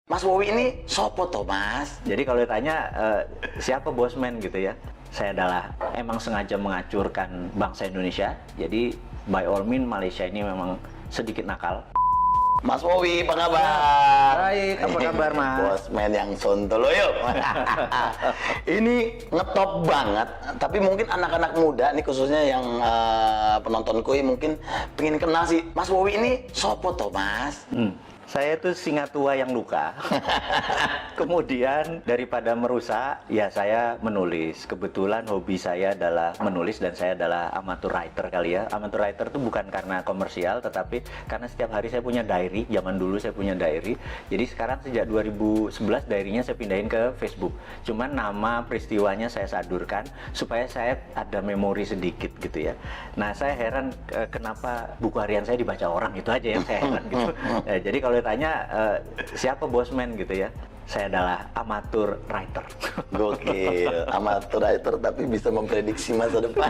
Mas Wowi ini sopo toh mas? Jadi kalau ditanya siapa bosman gitu ya, saya adalah emang sengaja mengacurkan bangsa Indonesia. Jadi by all means Malaysia ini memang sedikit nakal. Mas Wowi, apa kabar? Baik, apa kabar mas? Bosman yang sontoloyo. Ini ngetop banget, tapi mungkin anak-anak muda nih khususnya yang penontonku mungkin pengen kenal sih. Mas Wowi ini sopo toh mas? Saya itu singa tua yang luka. Kemudian daripada merusak, ya saya menulis. Kebetulan hobi saya adalah menulis dan saya adalah amateur writer kali ya. Amateur writer itu bukan karena komersial, tetapi karena setiap hari saya punya diary. Zaman dulu saya punya diary. Jadi sekarang sejak 2011 diary-nya saya pindahin ke Facebook. Cuman nama peristiwanya saya sadurkan supaya saya ada memori sedikit gitu ya. Nah saya heran kenapa buku harian saya dibaca orang, itu aja yang saya heran gitu. Jadi kalau ditanya siapa bosman gitu ya, saya adalah amateur writer. Gokil, amateur writer tapi bisa memprediksi masa depan.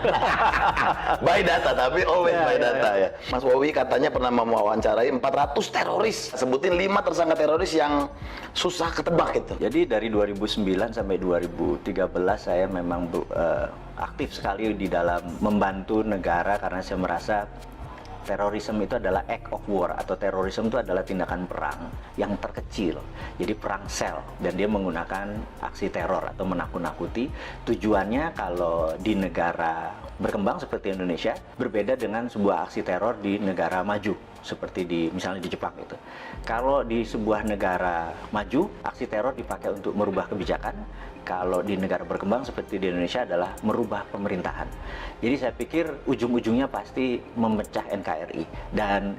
By data, tapi always by data ya. Mas Wowi katanya pernah mewawancarai 400 teroris. Sebutin 5 tersangka teroris yang susah ketebak gitu. Jadi dari 2009 sampai 2013 saya memang aktif sekali di dalam membantu negara karena saya merasa terorisme itu adalah act of war, atau terorisme itu adalah tindakan perang yang terkecil. Jadi perang sel, dan dia menggunakan aksi teror atau menakut-nakuti. Tujuannya kalau di negara berkembang seperti Indonesia berbeda dengan sebuah aksi teror di negara maju seperti misalnya di Jepang itu. Kalau di sebuah negara maju, aksi teror dipakai untuk merubah kebijakan. Kalau di negara berkembang seperti di Indonesia adalah merubah pemerintahan. Jadi saya pikir ujung-ujungnya pasti memecah NKRI, dan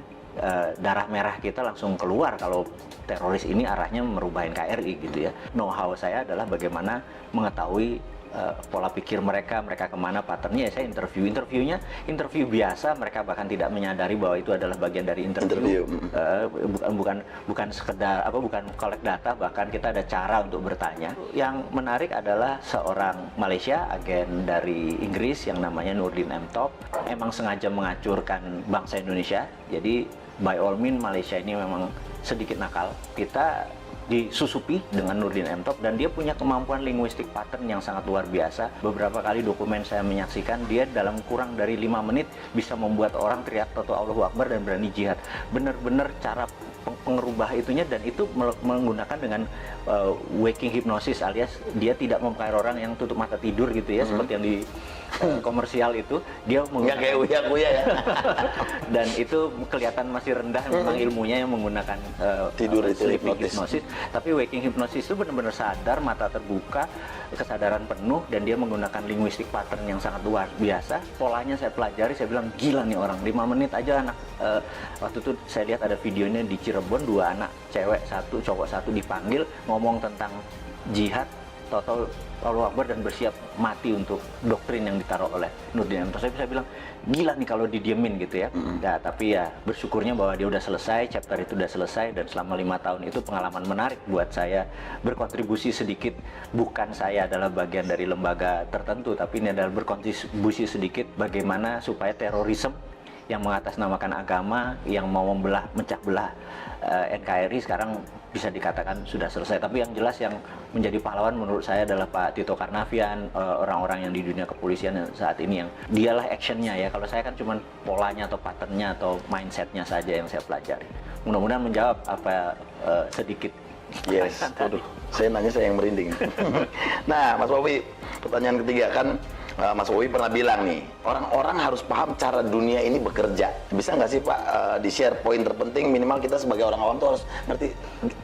darah merah kita langsung keluar kalau teroris ini arahnya merubah NKRI gitu ya. Know-how saya adalah bagaimana mengetahui pola pikir mereka kemana, patternnya. Ya saya interview biasa, mereka bahkan tidak menyadari bahwa itu adalah bagian dari interview. Bukan sekedar bukan collect data, bahkan kita ada cara untuk bertanya. Yang menarik adalah seorang Malaysia, agen dari Inggris yang namanya Nurdin M. Top, emang sengaja mengacurkan bangsa Indonesia. Jadi by all means Malaysia ini memang sedikit nakal. Kita disusupi dengan Nurdin M. Top, dan dia punya kemampuan linguistik pattern yang sangat luar biasa. Beberapa kali dokumen saya menyaksikan, dia dalam kurang dari 5 menit bisa membuat orang teriak Toto Allahu Akbar dan berani jihad. Bener-bener cara pengerubah itunya, dan itu menggunakan dengan waking hypnosis, alias dia tidak memakai orang yang tutup mata tidur gitu ya, seperti yang di komersial itu. Dia nggak kayak uya-uya ya. Dan itu kelihatan masih rendah memang ilmunya yang menggunakan tidur itu hipnosis. Tapi waking hypnosis itu benar-benar sadar, mata terbuka, kesadaran penuh, dan dia menggunakan linguistik pattern yang sangat luar biasa. Polanya saya pelajari, saya bilang gila nih orang, 5 menit aja anak. Waktu itu saya lihat ada videonya di Cirebon, 2 anak, cewek 1, cowok 1 dipanggil ngomong tentang jihad, Toto Allahu Akbar, dan bersiap mati untuk doktrin yang ditaruh oleh Nurdin M. Top. Saya bilang gila nih kalau didiemin gitu ya. Nah, tapi ya bersyukurnya bahwa dia udah selesai, chapter itu udah selesai, dan selama 5 tahun itu pengalaman menarik buat saya, berkontribusi sedikit. Bukan saya adalah bagian dari lembaga tertentu, tapi ini adalah berkontribusi sedikit bagaimana supaya terorisme yang mengatasnamakan agama, yang mau mecah belah NKRI sekarang bisa dikatakan sudah selesai. Tapi yang jelas yang menjadi pahlawan menurut saya adalah Pak Tito Karnavian, orang-orang yang di dunia kepolisian saat ini, yang dialah actionnya ya. Kalau saya kan cuma polanya atau patternnya atau mindsetnya saja yang saya pelajari. Mudah-mudahan menjawab apa sedikit. Yes, aduh, saya yang merinding. Nah, Mas Wowi, pertanyaan ketiga kan, Mas Wowi pernah bilang nih, orang-orang harus paham cara dunia ini bekerja. Bisa nggak sih Pak di-share poin terpenting, minimal kita sebagai orang awam tuh harus ngerti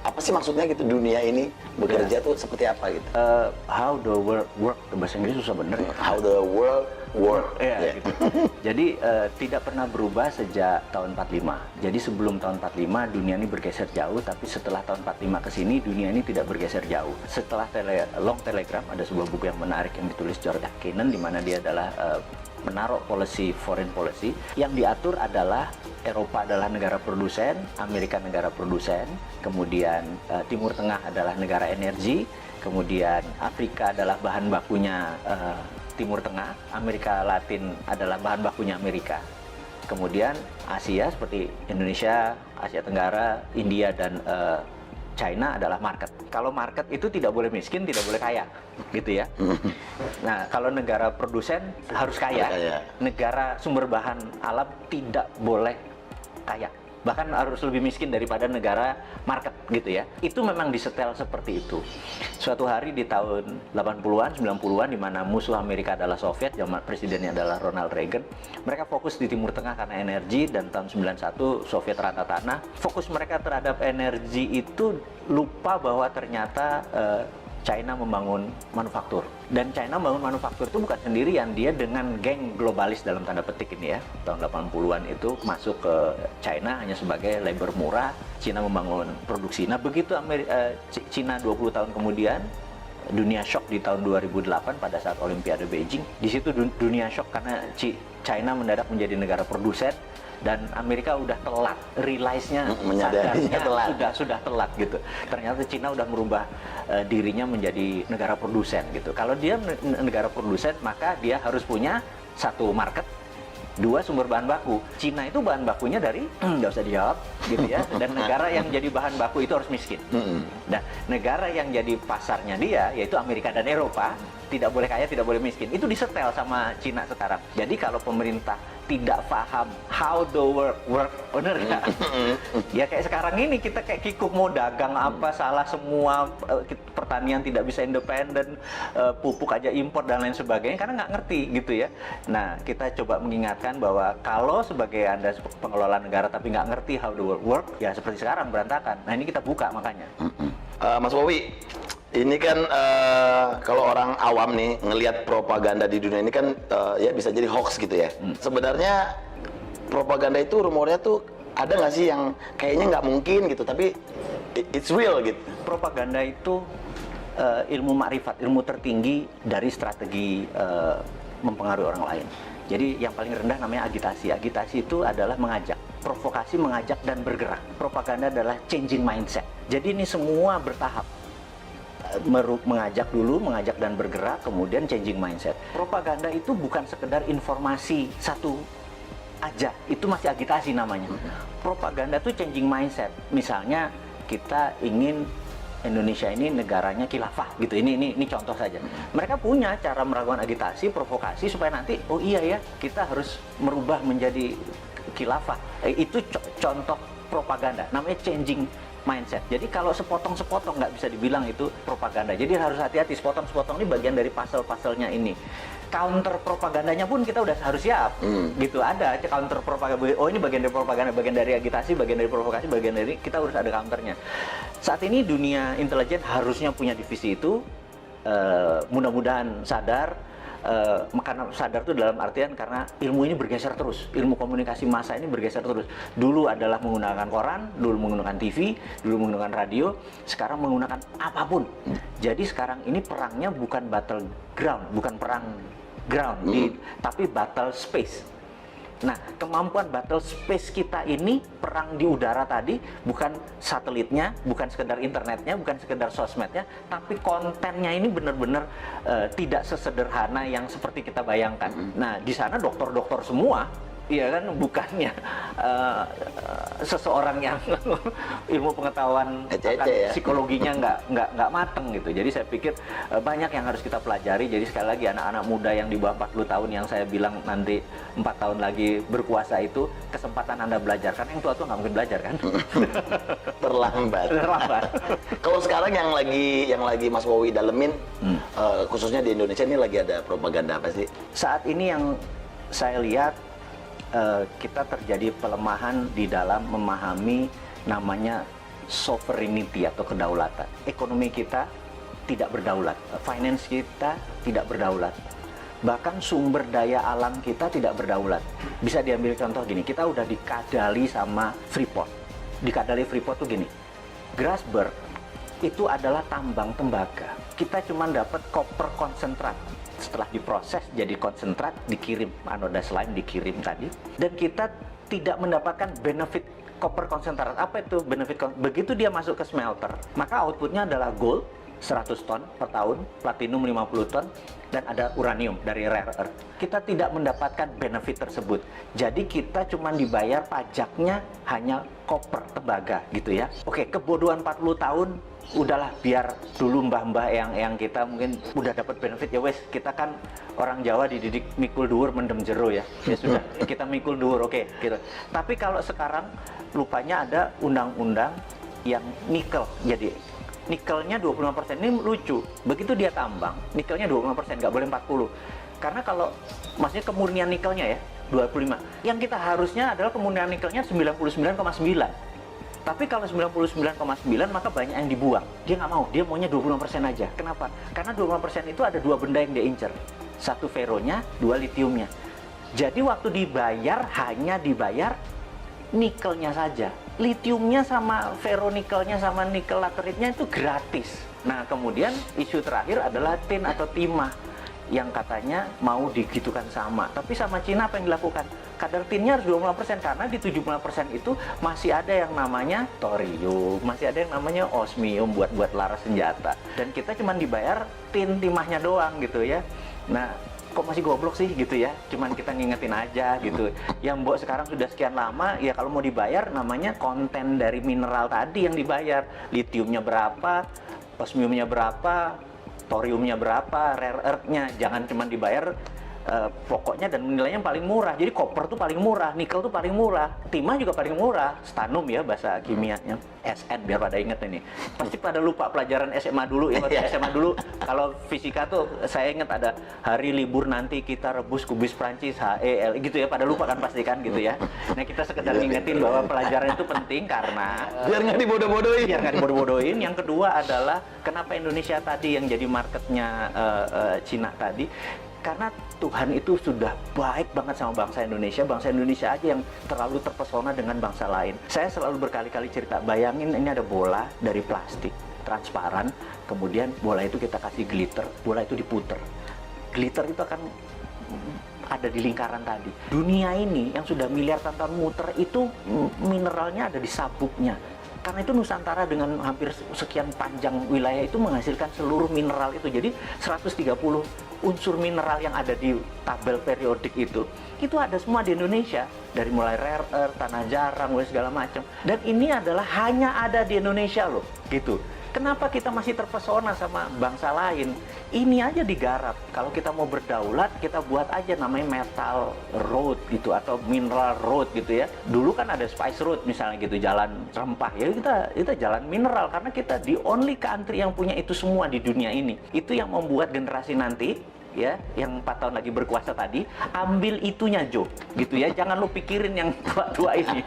apa sih maksudnya gitu, dunia ini bekerja tuh seperti apa gitu. How the world work, bahasa Inggris susah bener ya. How the world work. Gitu. Jadi tidak pernah berubah sejak tahun 45. Jadi sebelum tahun 45 dunia ini bergeser jauh, tapi setelah tahun 45 ke sini dunia ini tidak bergeser jauh. Setelah Long Telegram, ada sebuah buku yang menarik yang ditulis George Kennan, di mana dia adalah menaruh foreign policy yang diatur adalah Eropa adalah negara produsen, Amerika negara produsen, kemudian Timur Tengah adalah negara energi, kemudian Afrika adalah bahan bakunya Timur Tengah, Amerika Latin adalah bahan bakunya Amerika. Kemudian Asia seperti Indonesia, Asia Tenggara, India, dan China adalah market. Kalau market itu tidak boleh miskin, tidak boleh kaya, gitu ya. Nah, kalau negara produsen harus kaya. Negara sumber bahan alam tidak boleh kaya. Bahkan harus lebih miskin daripada negara market, gitu ya. Itu memang disetel seperti itu. Suatu hari di tahun 80-an, 90-an, di mana musuh Amerika adalah Soviet, zaman presidennya adalah Ronald Reagan. Mereka fokus di Timur Tengah karena energi, dan tahun 91 Soviet rata tanah. Fokus mereka terhadap energi itu lupa bahwa ternyata China membangun manufaktur. Dan China membangun manufaktur itu bukan sendirian, dia dengan geng globalis dalam tanda petik ini ya. Tahun 80-an itu masuk ke China hanya sebagai labor murah, China membangun produksi. Nah, begitu China 20 tahun kemudian, dunia shock di tahun 2008 pada saat Olimpiade Beijing. Di situ dunia shock karena China mendadak menjadi negara produsen, dan Amerika udah telat, realize-nya, sadarnya sudah telat gitu. Ternyata Cina udah merubah dirinya menjadi negara produsen gitu. Kalau dia negara produsen, maka dia harus punya satu market, dua sumber bahan baku. Cina itu bahan bakunya dari nggak usah dijawab gitu ya. Dan negara yang jadi bahan baku itu harus miskin. Dan negara yang jadi pasarnya dia, yaitu Amerika dan Eropa, tidak boleh kaya, tidak boleh miskin. Itu disetel sama Cina sekarang. Jadi kalau pemerintah tidak paham how the work, bener nggak? Ya kayak sekarang ini kita kayak kikuk mau dagang apa, salah semua, pertanian tidak bisa independen, pupuk aja impor dan lain sebagainya karena nggak ngerti gitu ya. Nah, kita coba mengingatkan bahwa kalau sebagai Anda pengelola negara tapi nggak ngerti how the work, ya seperti sekarang berantakan. Nah, ini kita buka makanya. Mas Bowie, ini kan kalau orang awam nih ngelihat propaganda di dunia ini kan ya bisa jadi hoax gitu ya. Sebenarnya propaganda itu rumornya tuh ada nggak sih yang kayaknya nggak mungkin gitu, tapi it's real gitu. Propaganda itu ilmu makrifat, ilmu tertinggi dari strategi mempengaruhi orang lain. Jadi yang paling rendah namanya agitasi. Agitasi itu adalah mengajak, provokasi, mengajak dan bergerak. Propaganda adalah changing mindset. Jadi ini semua bertahap. Mengajak dulu, mengajak dan bergerak, kemudian changing mindset. Propaganda itu bukan sekedar informasi satu aja, itu masih agitasi namanya. Propaganda itu changing mindset. Misalnya kita ingin Indonesia ini negaranya khilafah gitu. Ini contoh saja. Mereka punya cara melakukan agitasi, provokasi supaya nanti oh iya ya, kita harus merubah menjadi khilafah. Itu contoh propaganda. Namanya changing mindset. Jadi kalau sepotong-sepotong nggak bisa dibilang itu propaganda. Jadi harus hati-hati, sepotong-sepotong ini bagian dari puzzle-puzzlenya ini. Counter propagandanya pun kita udah harus siap. Gitu, ada counter propaganda. Oh, ini bagian dari propaganda, bagian dari agitasi, bagian dari provokasi, bagian dari, kita harus ada counternya. Saat ini dunia intelijen harusnya punya divisi itu. Mudah-mudahan sadar. Karena sadar itu dalam artian karena ilmu ini bergeser terus, ilmu komunikasi massa ini bergeser terus. Dulu adalah menggunakan koran, dulu menggunakan TV, dulu menggunakan radio, sekarang menggunakan apapun. Jadi sekarang ini perangnya bukan battle ground, bukan perang ground, tapi battle space. Nah, kemampuan battle space kita ini, perang di udara tadi, bukan satelitnya, bukan sekedar internetnya, bukan sekedar sosmednya, tapi kontennya ini benar-benar tidak sesederhana yang seperti kita bayangkan. Nah, di sana dokter-dokter semua, iya kan, bukannya seseorang yang ilmu pengetahuan psikologinya nggak mateng gitu. Jadi saya pikir banyak yang harus kita pelajari. Jadi sekali lagi anak-anak muda yang di bawah 40 tahun yang saya bilang nanti 4 tahun lagi berkuasa itu, kesempatan Anda belajar, karena yang tua-tua nggak mungkin belajar kan. Terlambat. Kalau sekarang yang lagi Mas Bowie dalemin, khususnya di Indonesia ini lagi ada propaganda apa sih? Saat ini yang saya lihat kita terjadi pelemahan di dalam memahami namanya sovereignty atau kedaulatan. Ekonomi kita tidak berdaulat, finance kita tidak berdaulat, bahkan sumber daya alam kita tidak berdaulat. Bisa diambil contoh gini, kita udah dikadali sama Freeport. Dikadali Freeport tuh gini, Grasberg itu adalah tambang tembaga. Kita cuma dapat koper konsentrat. Setelah diproses jadi konsentrat, dikirim anoda slime, dikirim tadi, dan kita tidak mendapatkan benefit koper konsentrat. Apa itu benefit? Begitu dia masuk ke smelter, maka outputnya adalah gold 100 ton per tahun, platinum 50 ton, dan ada uranium dari rare earth. Kita tidak mendapatkan benefit tersebut. Jadi kita cuma dibayar pajaknya hanya koper, tembaga gitu ya. Oke, kebodohan 40 tahun, udahlah biar dulu mbah-mbah yang kita mungkin udah dapat benefit ya wes, kita kan orang Jawa dididik mikul dhuwur mendem jero ya. Ya sudah, kita mikul dhuwur, oke gitu. Tapi kalau sekarang lupanya ada undang-undang yang nikel, jadi nikelnya 25%. Ini lucu, begitu dia tambang, nikelnya 25%, nggak boleh 40. Karena kalau, maksudnya kemurnian nikelnya ya, 25. Yang kita harusnya adalah kemurnian nikelnya 99,9. Tapi kalau 99,9 maka banyak yang dibuang. Dia nggak mau, dia maunya 25% aja. Kenapa? Karena 25% itu ada dua benda yang dia incer. Satu feronya, dua litiumnya. Jadi waktu dibayar, hanya dibayar nikelnya saja. Litiumnya sama feronikelnya sama nikel lateritnya itu gratis. Nah kemudian isu terakhir adalah tin atau timah yang katanya mau digitukan sama. Tapi sama Cina apa yang dilakukan? Kadar tinnya harus 25% karena di 75% itu masih ada yang namanya thorium, masih ada yang namanya osmium buat laras senjata. Dan kita cuma dibayar tin timahnya doang gitu ya. Nah, kok masih goblok sih gitu ya, cuman kita ngingetin aja gitu. Yang mbok sekarang sudah sekian lama, ya kalau mau dibayar namanya konten dari mineral tadi yang dibayar. Litiumnya berapa, osmiumnya berapa, thoriumnya berapa, rare earth-nya. Jangan cuma dibayar pokoknya dan nilainya yang paling murah. Jadi koper tuh paling murah, nikel tuh paling murah, timah juga paling murah, stannum ya bahasa kimianya, SN biar pada inget ini. Pasti pada lupa pelajaran SMA dulu ya, SMA dulu kalau fisika tuh saya inget ada hari libur nanti kita rebus kubis Prancis HEL gitu ya, pada lupa kan pasti kan gitu ya. Nah kita sekedar ngingetin bahwa pelajaran itu penting karena biar nggak dibodoh-bodohin. Biar nggak dibodoh-bodohin. Yang kedua adalah kenapa Indonesia tadi yang jadi marketnya Cina tadi, karena Tuhan itu sudah baik banget sama bangsa Indonesia aja yang terlalu terpesona dengan bangsa lain. Saya selalu berkali-kali cerita, bayangin ini ada bola dari plastik, transparan, kemudian bola itu kita kasih glitter, bola itu diputer. Glitter itu akan ada di lingkaran tadi. Dunia ini yang sudah miliar tahun muter itu mineralnya ada di sabuknya. Karena itu Nusantara dengan hampir sekian panjang wilayah itu menghasilkan seluruh mineral itu. Jadi 130 unsur mineral yang ada di tabel periodik itu ada semua di Indonesia. Dari mulai rare earth, tanah jarang, segala macam. Dan ini adalah hanya ada di Indonesia loh, gitu. Kenapa kita masih terpesona sama bangsa lain? Ini aja digarap. Kalau kita mau berdaulat, kita buat aja namanya metal road gitu atau mineral road gitu ya. Dulu kan ada spice road misalnya gitu, jalan rempah ya, kita jalan mineral karena kita the only country yang punya itu semua di dunia ini. Itu yang membuat generasi nanti ya, yang 4 tahun lagi berkuasa tadi, ambil itunya Jo, gitu ya. Jangan lu pikirin yang tua-tua ini.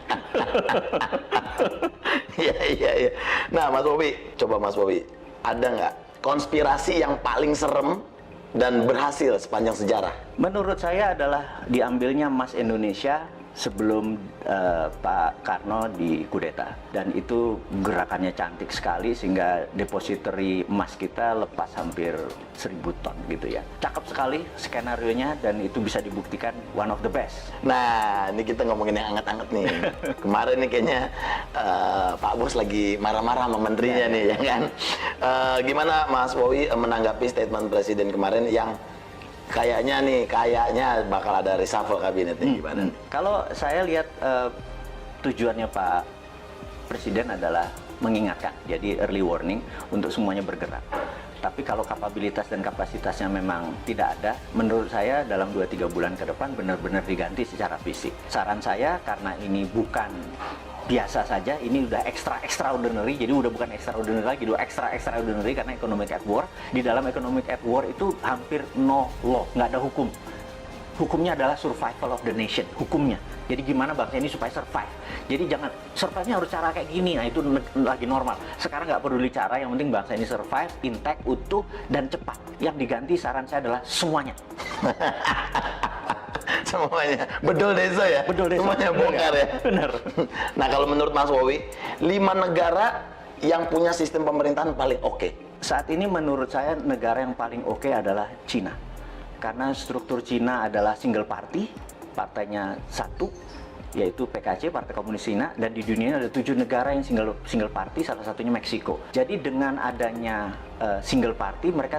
Iya. Nah, Mas Bobi, coba Mas Bobi, ada nggak konspirasi yang paling serem dan berhasil sepanjang sejarah? Menurut saya adalah diambilnya emas Indonesia sebelum Pak Karno dikudeta, dan itu gerakannya cantik sekali sehingga depository emas kita lepas hampir 1000 ton gitu ya. Cakep sekali skenarionya dan itu bisa dibuktikan one of the best. Nah, ini kita ngomongin yang anget-anget nih. Kemarin nih kayaknya Pak Bos lagi marah-marah sama menterinya nih, ya kan? Gimana Mas Bowi menanggapi statement Presiden kemarin yang kayaknya bakal ada reshuffle kabinetnya, gimana? Kalau saya lihat tujuannya Pak Presiden adalah mengingatkan, jadi early warning untuk semuanya bergerak. Tapi kalau kapabilitas dan kapasitasnya memang tidak ada, menurut saya dalam 2-3 bulan ke depan benar-benar diganti secara fisik. Saran saya, karena ini bukan biasa saja, ini udah extraordinary, jadi udah bukan extraordinary lagi, udah extraordinary karena economic at war. Di dalam economic at war itu hampir no law, nggak ada hukum. Hukumnya adalah survival of the nation, hukumnya. Jadi gimana bangsa ini supaya survive. Jadi jangan, survive-nya harus cara kayak gini, nah itu lagi normal. Sekarang nggak peduli cara, yang penting bangsa ini survive, intact, utuh, dan cepat. Yang diganti saran saya adalah semuanya. Semuanya bedol desa ya, bedol desa, semuanya bongkar ya. Benar. Nah kalau menurut Mas Wowi, 5 negara yang punya sistem pemerintahan paling oke. Saat ini menurut saya negara yang paling oke adalah Cina, karena struktur Cina adalah single party, partainya satu, yaitu PKC, Partai Komunis Cina, dan di dunia ini ada 7 negara yang single party, salah satunya Meksiko. Jadi dengan adanya single party, mereka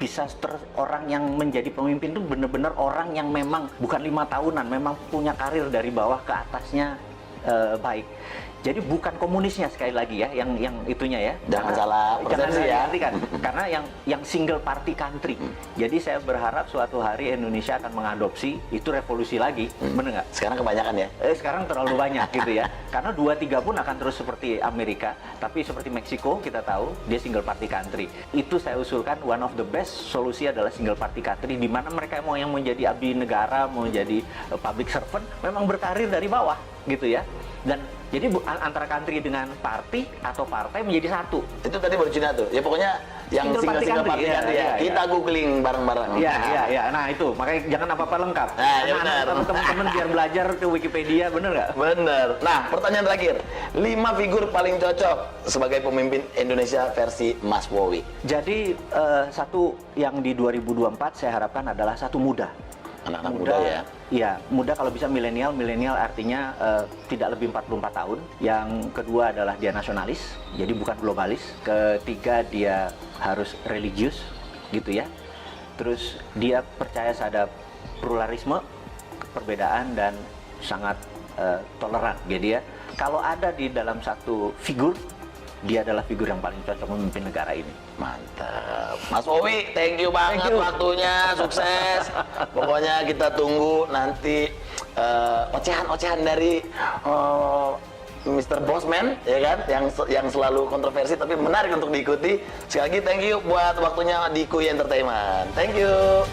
bisa orang yang menjadi pemimpin itu benar-benar orang yang memang bukan 5 tahunan, memang punya karir dari bawah ke atasnya baik. Jadi bukan komunisnya sekali lagi ya, yang itunya ya. Jangan salah persepsi ya. Kan? Karena yang single party country. Jadi saya berharap suatu hari Indonesia akan mengadopsi itu revolusi lagi, bener nggak? Sekarang kebanyakan ya. Sekarang terlalu banyak gitu ya. Karena 2-3 pun akan terus seperti Amerika, tapi seperti Meksiko kita tahu dia single party country. Itu saya usulkan one of the best solusi adalah single party country, di mana mereka mau yang menjadi abdi negara, mau jadi public servant, memang berkarir dari bawah gitu ya. Dan jadi antara country dengan party atau partai menjadi satu. Itu tadi baru Cina tuh. Ya pokoknya yang single party country ya. Kita googling bareng-bareng. Iya. Nah itu, makanya jangan apa-apa lengkap. Nah, ya benar. Teman-teman biar belajar ke Wikipedia, bener nggak? Bener. Nah, pertanyaan terakhir. 5 figur paling cocok sebagai pemimpin Indonesia versi Mas Wowi. Jadi satu yang di 2024 saya harapkan adalah satu muda. Anak-anak muda ya. Iya, muda kalau bisa milenial. Milenial artinya tidak lebih 44 tahun. Yang kedua adalah dia nasionalis, jadi bukan globalis. Ketiga dia harus religius, gitu ya. Terus dia percaya terhadap pluralisme, perbedaan, dan sangat toleran. Jadi ya, kalau ada di dalam satu figur, dia adalah figur yang paling cocok memimpin negara ini. Mantap. Mas Wowi, thank you banget waktunya, sukses. Pokoknya kita tunggu nanti ocehan-ocehan dari Mr. Bosman, ya kan, yang selalu kontroversi tapi menarik untuk diikuti. Sekali lagi thank you buat waktunya di Kui Entertainment. Thank you.